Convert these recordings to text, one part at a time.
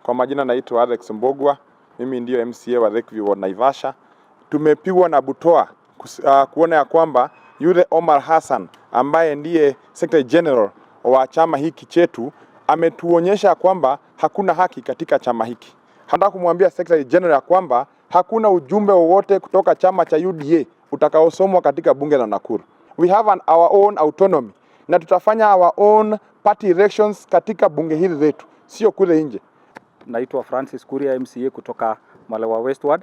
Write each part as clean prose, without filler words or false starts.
Kwa majina naitwa Alex Mbogwa, mimi ndio MCA wa Lakeview wa Naivasha. Tumepigwa na butoa kuona ya kwamba yule Omar Hassan ambaye ndiye Secretary General wa chama hiki chetu ametuonyesha kwamba hakuna haki katika chama hiki. Nataka kumwambia Secretary General ya kwamba hakuna ujumbe wowote kutoka chama cha UDA utakaosomwa katika bunge la Nakuru. We have our own autonomy na tutafanya our own party elections katika bunge hili letu, sio kule nje. Naitwa Francis Kuria, MCA kutoka Malawa Westward.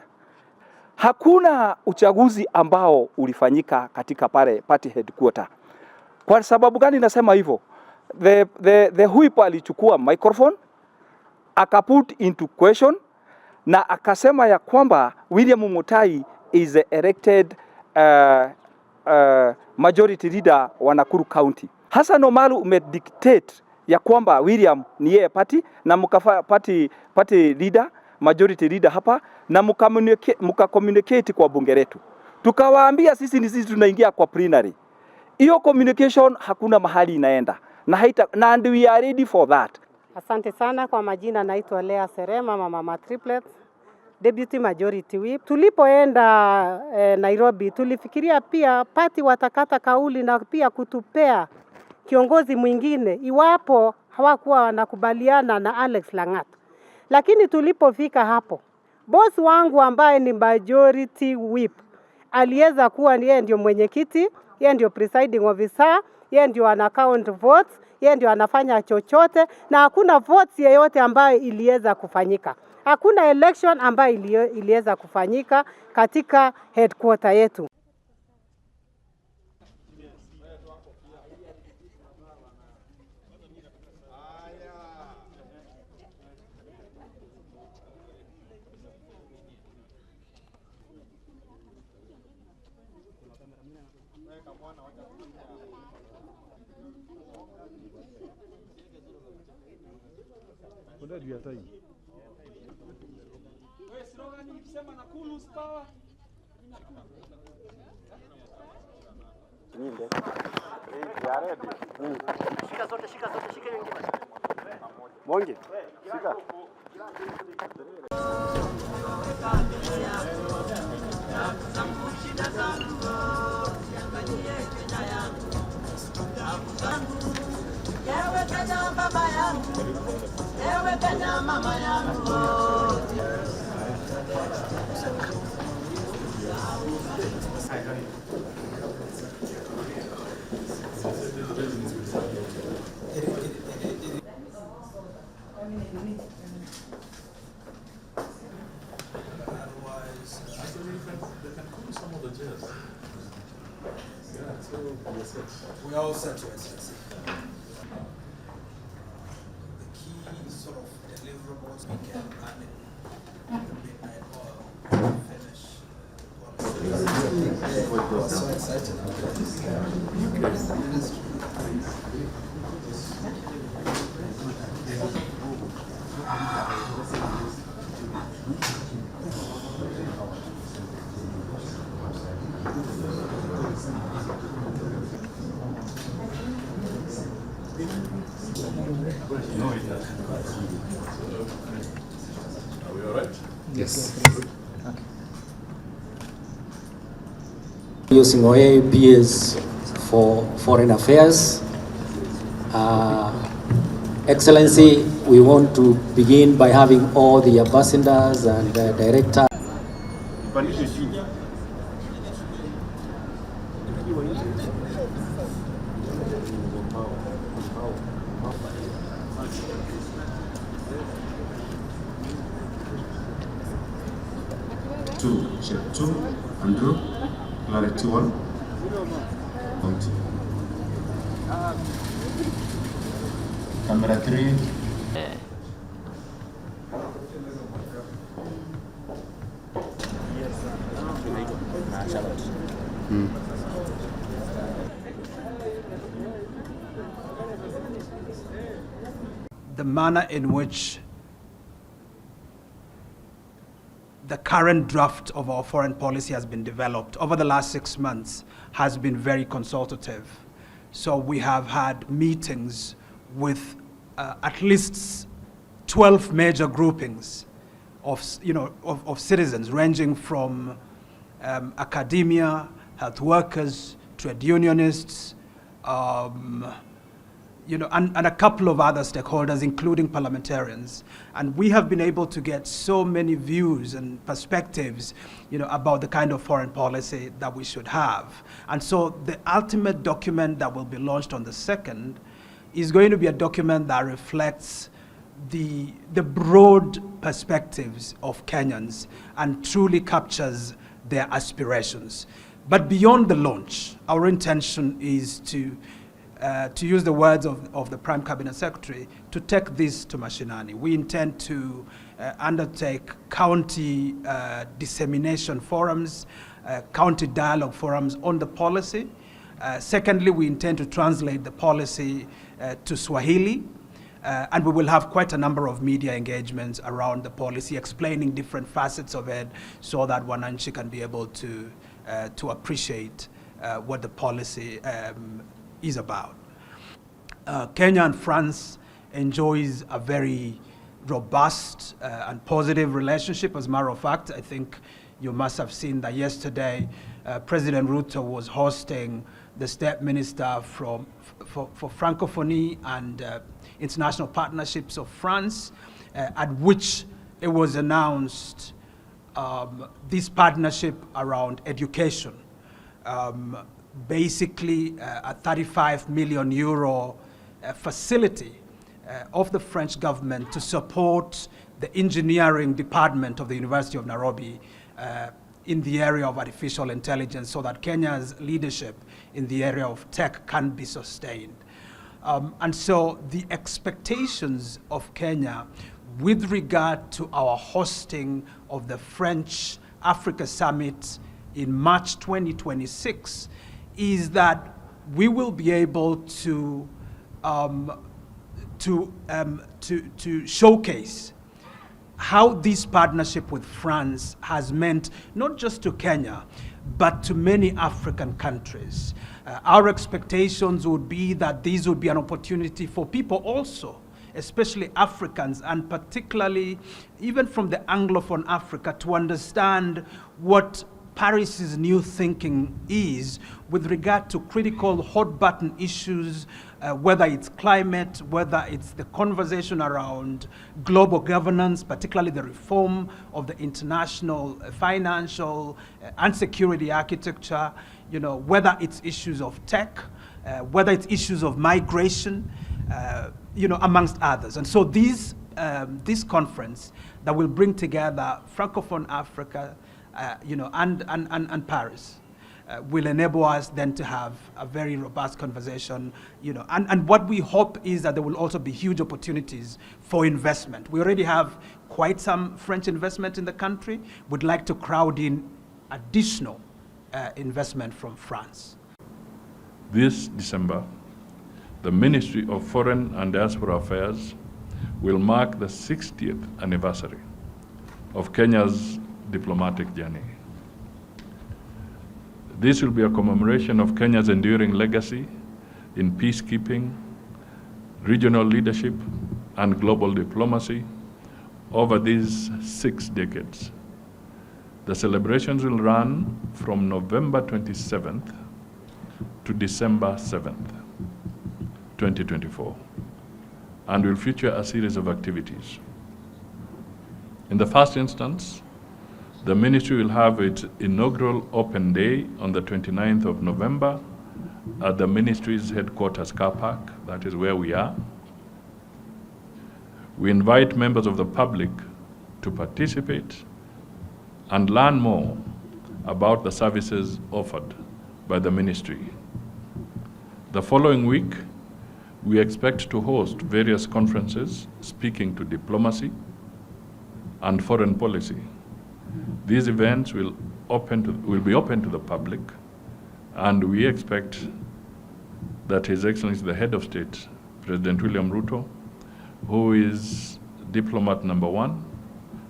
Hakuna uchaguzi ambao ulifanyika katika pale party headquarter. Kwa sababu gani nasema hivyo? The whip alichukua microphone akaput into question na akasema ya kwamba William Mutai is the elected majority leader wa Nakuru County. Hassan Omalu umedictate ya kwamba William ni yeye party na party leader, majority leader hapa, na muka-communicate kwa bunge letu. Tukawaambia sisi tunaingia kwa plenary. Hiyo communication hakuna mahali inaenda na and we are ready for that. Asante sana. Kwa majina naitwa Lea Serema, mama triplets, deputy majority whip. Tulipoenda Nairobi tulifikiria pia party watakata kauli na pia kutupea kiongozi mwingine iwapo hawakuwa wanakubaliana na Alex Langat. Lakini tulipofika hapo, boss wangu ambaye ni majority whip aliweza kuwa yeye ndio mwenyekiti, yeye ndio presiding officer, yeye ndio ana count votes, yeye ndio anafanya chochote, na hakuna votes yoyote ambayo iliweza kufanyika. Hakuna election ambayo iliweza kufanyika katika headquarter yetu. Shika zote, shika nyingine. Monge, shika. Ewe Kenya baba yangu, ewe Kenya mama yangu. We all set, yes. The key sort of deliverables we can add in the midnight oil finish. I'm so excited. Are we all right? Yes. Okay. Using OAPS for Foreign Affairs. Excellency, we want to begin by having all the ambassadors and directors. Check 2, Andrew, clarity 1, continue. Camera 3. The manner in which the current draft of our foreign policy has been developed over the last 6 months has been very consultative. So we have had meetings with at least 12 major groupings of citizens, ranging from academia, health workers, trade unionists, and a couple of other stakeholders, including parliamentarians. And we have been able to get so many views and perspectives, about the kind of foreign policy that we should have. And so the ultimate document that will be launched on the 2nd is going to be a document that reflects the broad perspectives of Kenyans and truly captures their aspirations. But beyond the launch, our intention is to use the words of the Prime Cabinet Secretary, to take this to mashinani. We intend to undertake county dissemination forums, county dialogue forums on the policy. Secondly, we intend to translate the policy to Swahili, and we will have quite a number of media engagements around the policy, explaining different facets of it so that Wananchi can be able to appreciate what the policy is about. Kenya and France enjoys a very robust and positive relationship. As a matter of fact, I think you must have seen that yesterday President Ruto was hosting the State Minister for Francophonie and International Partnerships of France, at which it was announced this partnership around education. Basically, a 35 million euro facility of the French government to support the engineering department of the University of Nairobi in the area of artificial intelligence, so that Kenya's leadership in the area of tech can be sustained. And so the expectations of Kenya with regard to our hosting of the French Africa Summit in March 2026 is that we will be able to showcase how this partnership with France has meant not just to Kenya, but to many African countries. Our expectations would be that these would be an opportunity for people also, especially Africans, and particularly even from the Anglophone Africa, to understand what Paris's new thinking is with regard to critical hot button issues, whether it's climate, whether it's the conversation around global governance, particularly the reform of the international financial and security architecture, whether it's issues of tech, whether it's issues of migration, amongst others. And so this conference that will bring together Francophone Africa, and Paris, will enable us then to have a very robust conversation, and what we hope is that there will also be huge opportunities for investment. We already have quite some French investment in the country. We'd like to crowd in additional investment from France. This December, the Ministry of Foreign and Diaspora Affairs will mark the 60th anniversary of Kenya's diplomatic journey. This will be a commemoration of Kenya's enduring legacy in peacekeeping, regional leadership, and global diplomacy over these 6 decades. The celebrations will run from November 27th to December 7th, 2024, and will feature a series of activities. In the first instance, the ministry will have its inaugural open day on the 29th of November at the ministry's headquarters car park. That is where we are. We invite members of the public to participate and learn more about the services offered by the ministry. The following week, we expect to host various conferences speaking to diplomacy and foreign policy. These events will be open to the public, and we expect that His Excellency the Head of State, President William Ruto, who is diplomat number 1,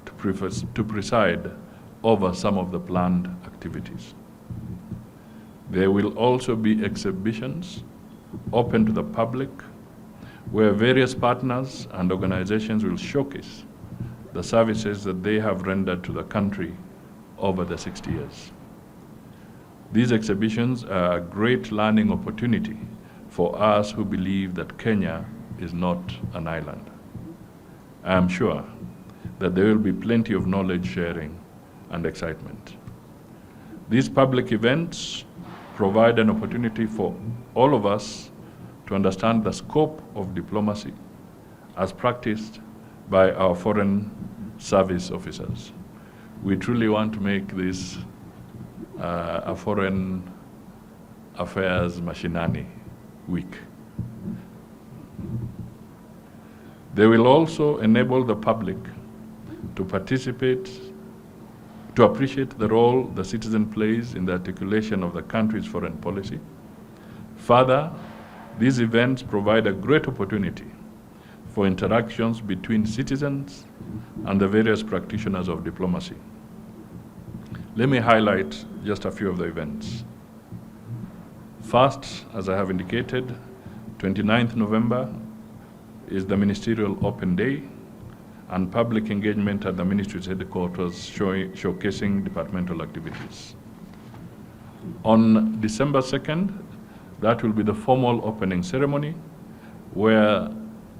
to preside over some of the planned activities. There will also be exhibitions open to the public, where various partners and organizations will showcase the services that they have rendered to the country over the 60 years. These exhibitions are a great learning opportunity for us who believe that Kenya is not an island. I am sure that there will be plenty of knowledge sharing and excitement. These public events provide an opportunity for all of us to understand the scope of diplomacy as practiced by our foreign service officers. We truly want to make this a foreign affairs machinani week. They will also enable the public to participate, to appreciate the role the citizen plays in the articulation of the country's foreign policy. Further, these events provide a great opportunity for interactions between citizens and the various practitioners of diplomacy. Let me highlight just a few of the events. First, as I have indicated, 29th November is the Ministerial Open Day and public engagement at the Ministry's headquarters showcasing departmental activities. On December 2nd, that will be the formal opening ceremony where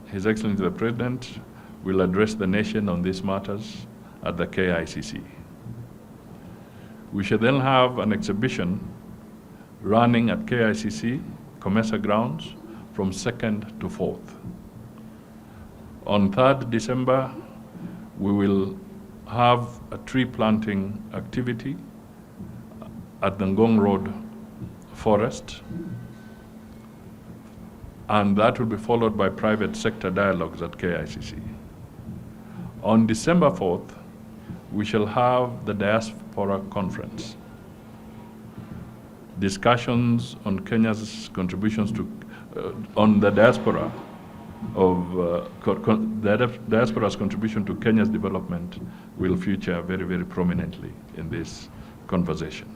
His Excellency the President will address the nation on these matters at the KICC. We shall then have an exhibition running at KICC, Comesa grounds, from 2nd to 4th. On 3rd December, we will have a tree planting activity at the Ngong Road Forest, and that will be followed by private sector dialogues at KICC. On December 4th, we shall have the Diaspora Conference. Discussions on Kenya's contributions to, on the diaspora of, the diaspora's contribution to Kenya's development will feature very, very prominently in this conversation.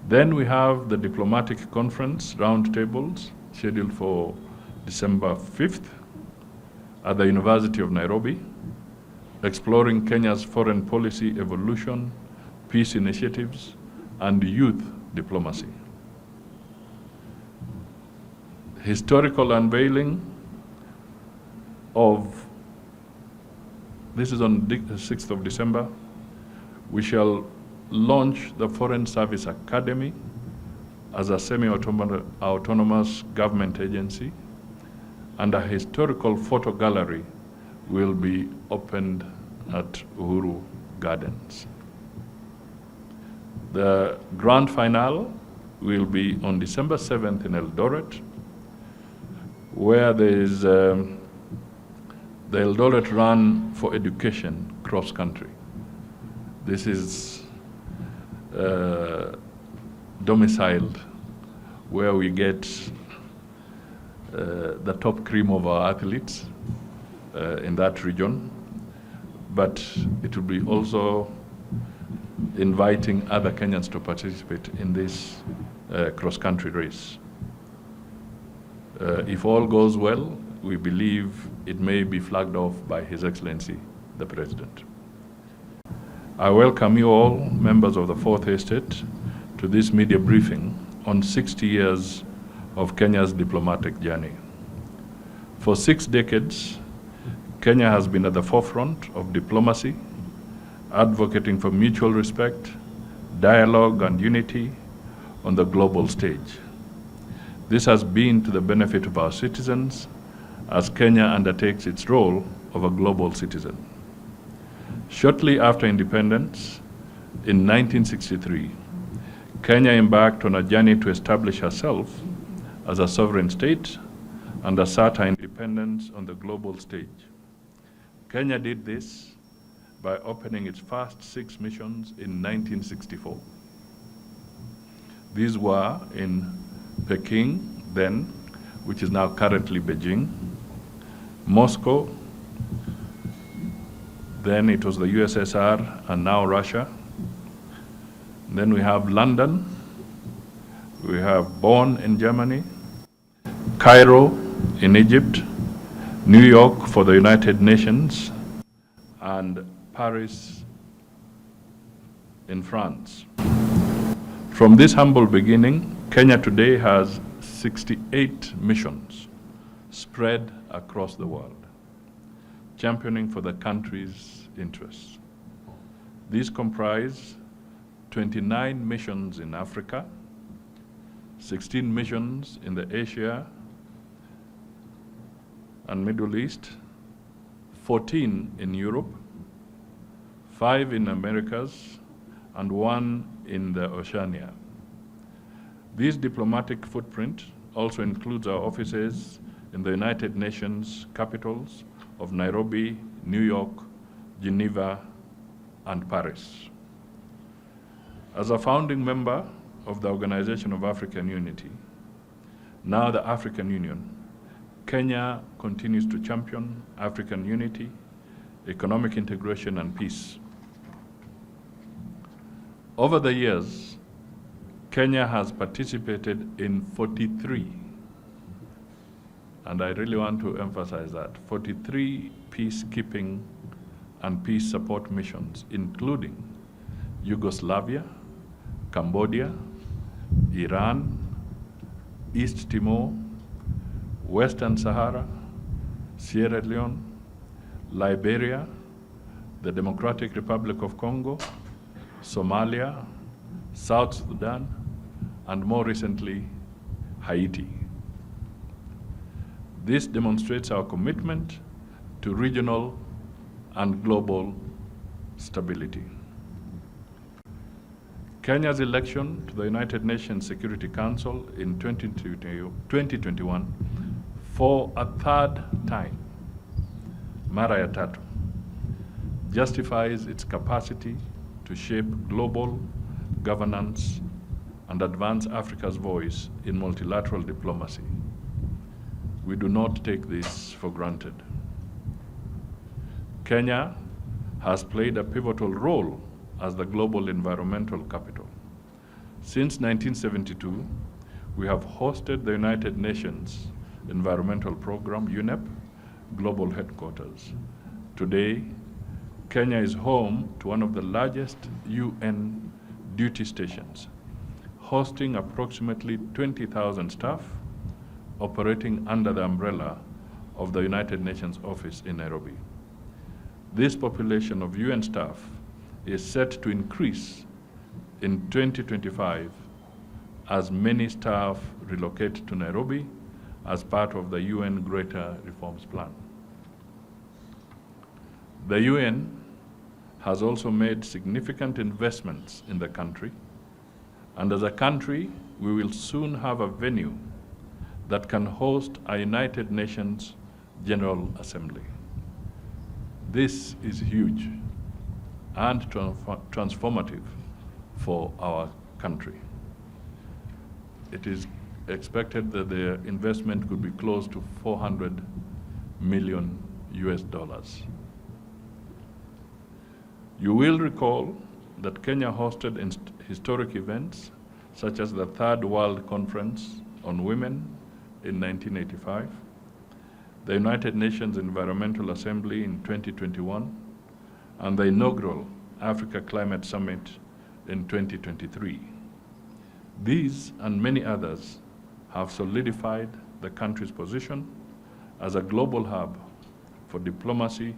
Then we have the diplomatic conference roundtables scheduled for December 5th at the University of Nairobi, exploring Kenya's foreign policy evolution, peace initiatives, and youth diplomacy. Historical unveiling of, this is on the 6th of December, we shall launch the Foreign Service Academy as a semi-autonomous government agency, and a historical photo gallery will be opened at Uhuru Gardens. The grand finale will be on December 7th in Eldoret, where there is the Eldoret Run for Education cross-country. This is domiciled where we get the top cream of our athletes in that region, but it will be also inviting other Kenyans to participate in this cross-country race. If all goes well, we believe it may be flagged off by His Excellency, the President. I welcome you all, members of the Fourth Estate, to this media briefing on 60 years of Kenya's diplomatic journey. For 6 decades, Kenya has been at the forefront of diplomacy, advocating for mutual respect, dialogue, and unity on the global stage. This has been to the benefit of our citizens as Kenya undertakes its role of a global citizen. Shortly after independence, in 1963, Kenya embarked on a journey to establish herself as a sovereign state and assert her independence on the global stage. Kenya did this by opening its first 6 missions in 1964. These were in Peking then, which is now currently Beijing, Moscow, then it was the USSR and now Russia. Then we have London, we have Bonn in Germany, Cairo in Egypt, New York for the United Nations, and Paris in France. From this humble beginning, Kenya today has 68 missions spread across the world, championing for the country's interests. These comprise 29 missions in Africa, 16 missions in the Asia and Middle East, 14 in Europe, 5 in Americas, and 1 in the Oceania. This diplomatic footprint also includes our offices in the United Nations capitals of Nairobi, New York, Geneva, and Paris. As a founding member of the Organization of African Unity, now the African Union, Kenya continues to champion African unity, economic integration, and peace. Over the years, Kenya has participated in 43, and I really want to emphasize that, 43 peacekeeping and peace support missions, including Yugoslavia, Cambodia, Iran, East Timor, Western Sahara, Sierra Leone, Liberia, the Democratic Republic of Congo, Somalia, South Sudan, and more recently, Haiti. This demonstrates our commitment to regional and global stability. Kenya's election to the United Nations Security Council in 2021 for a third time, mara ya tatu, justifies its capacity to shape global governance and advance Africa's voice in multilateral diplomacy. We do not take this for granted. Kenya has played a pivotal role as the global environmental capital. Since 1972, we have hosted the United Nations Environmental Program, UNEP, global headquarters. Today, Kenya is home to one of the largest UN duty stations, hosting approximately 20,000 staff operating under the umbrella of the United Nations office in Nairobi. This population of UN staff is set to increase in 2025 as many staff relocate to Nairobi as part of the UN Greater Reforms Plan. The UN has also made significant investments in the country, and as a country, we will soon have a venue that can host a United Nations General Assembly. This is huge and transformative for our country. It is expected that the investment could be close to $400 million US. You will recall that Kenya hosted historic events such as the Third World Conference on Women in 1985, the United Nations Environmental Assembly in 2021, and the inaugural Africa Climate Summit in 2023. These and many others have solidified the country's position as a global hub for diplomacy,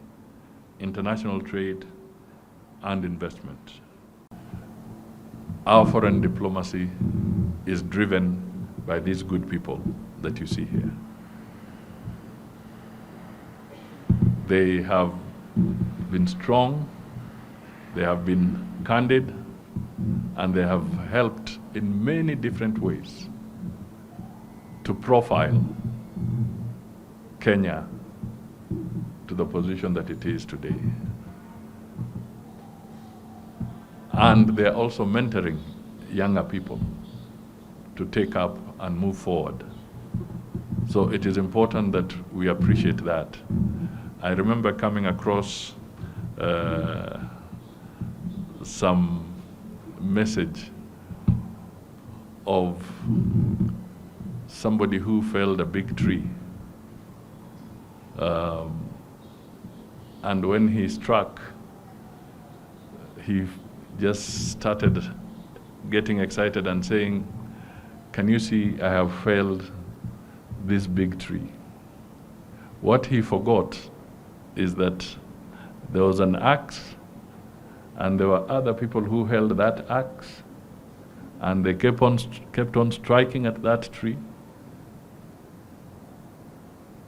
international trade, and investment. Our foreign diplomacy is driven by these good people that you see here. They have been strong, they have been candid, and they have helped in many different ways to profile Kenya to the position that it is today. And they're also mentoring younger people to take up and move forward. So it is important that we appreciate that. I remember coming across some message of somebody who felled a big tree. And when he struck, he just started getting excited and saying, "Can you see I have felled this big tree?" What he forgot is that there was an axe, and there were other people who held that axe, and they kept on striking at that tree.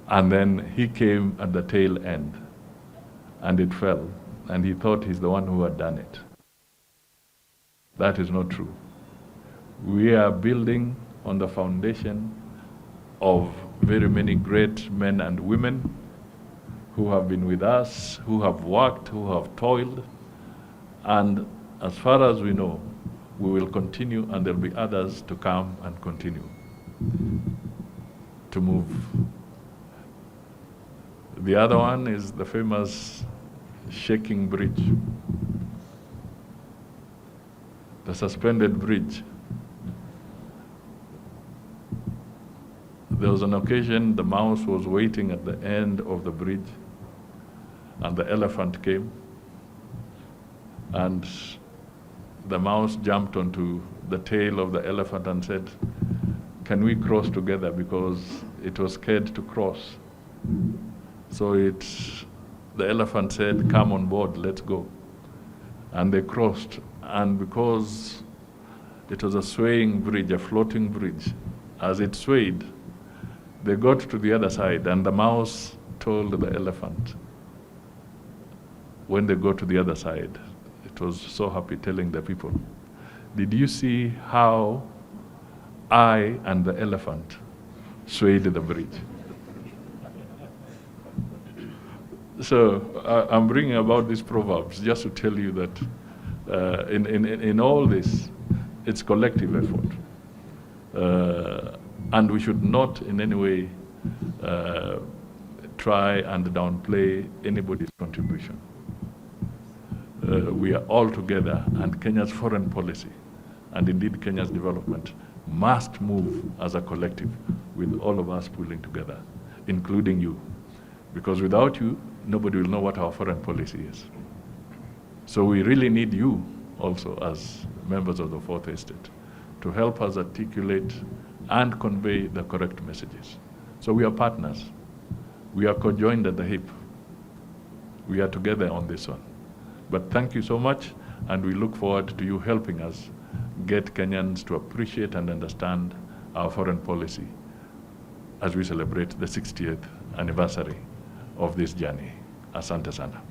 And then he came at the tail end, and it fell, and he thought he's the one who had done it. That is not true. We are building on the foundation of very many great men and women who have been with us, who have worked, who have toiled, and as far as we know, we will continue, and there'll be others to come and continue to move. The other one is the famous shaking bridge, the suspended bridge. There was an occasion the mouse was waiting at the end of the bridge, and the elephant came, and the mouse jumped onto the tail of the elephant and said, "Can we cross together?" because it was scared to cross. So the elephant said, "Come on board, let's go." And they crossed, and because it was a swaying bridge, a floating bridge, as it swayed, they got to the other side, and the mouse told the elephant, when they got to the other side, it was so happy, telling the people, "Did you see how I and the elephant swayed the bridge?" So I'm bringing about these proverbs just to tell you that in all this, it's collective effort. And we should not in any way try and downplay anybody's contribution. We are all together, and Kenya's foreign policy, and indeed Kenya's development, must move as a collective, with all of us pulling together, including you. Because without you, nobody will know what our foreign policy is. So we really need you also as members of the Fourth Estate to help us articulate and convey the correct messages. So we are partners. We are conjoined at the hip. We are together on this one. But thank you so much, and we look forward to you helping us get Kenyans to appreciate and understand our foreign policy as we celebrate the 60th anniversary of this journey. Asante sana.